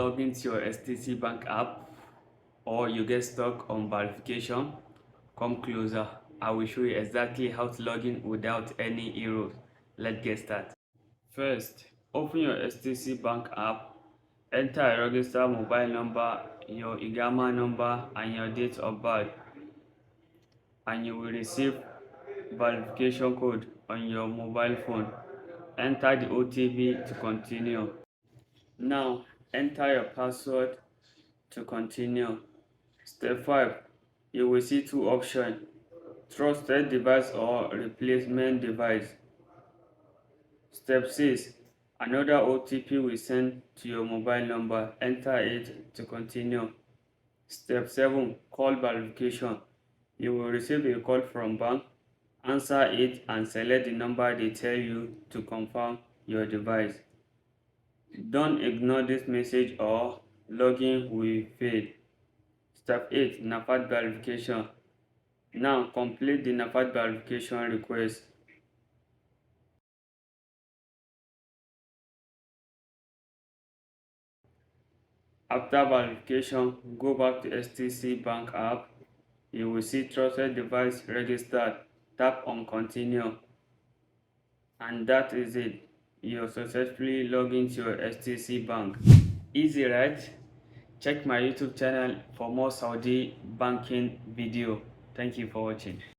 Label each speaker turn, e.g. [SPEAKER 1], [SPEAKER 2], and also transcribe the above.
[SPEAKER 1] log into your STC Bank app or you get stuck on verification, come closer. I will show you exactly how to log in without any errors. Let's get started. First, open your STC Bank app, enter a registered mobile number, your IGAMA number and your date of birth, and you will receive verification code on your mobile phone. Enter the OTP to continue. Now, enter your password to continue. Step 5. You will see two options: trusted device or replacement device. Step 6. Another OTP will send to your mobile number. Enter it to continue. Step 7. Call verification. You will receive a call from bank. Answer it and select the number they tell you to confirm your device. Don't ignore this message or login will fail. Step 8. Nafath verification. Now complete the Nafath verification request. After verification, go back to STC Bank app. You will see trusted device registered. Tap on continue. And that is it. You successfully logged into your STC Bank. Easy, right? Check my YouTube channel for more Saudi banking video. Thank you for watching.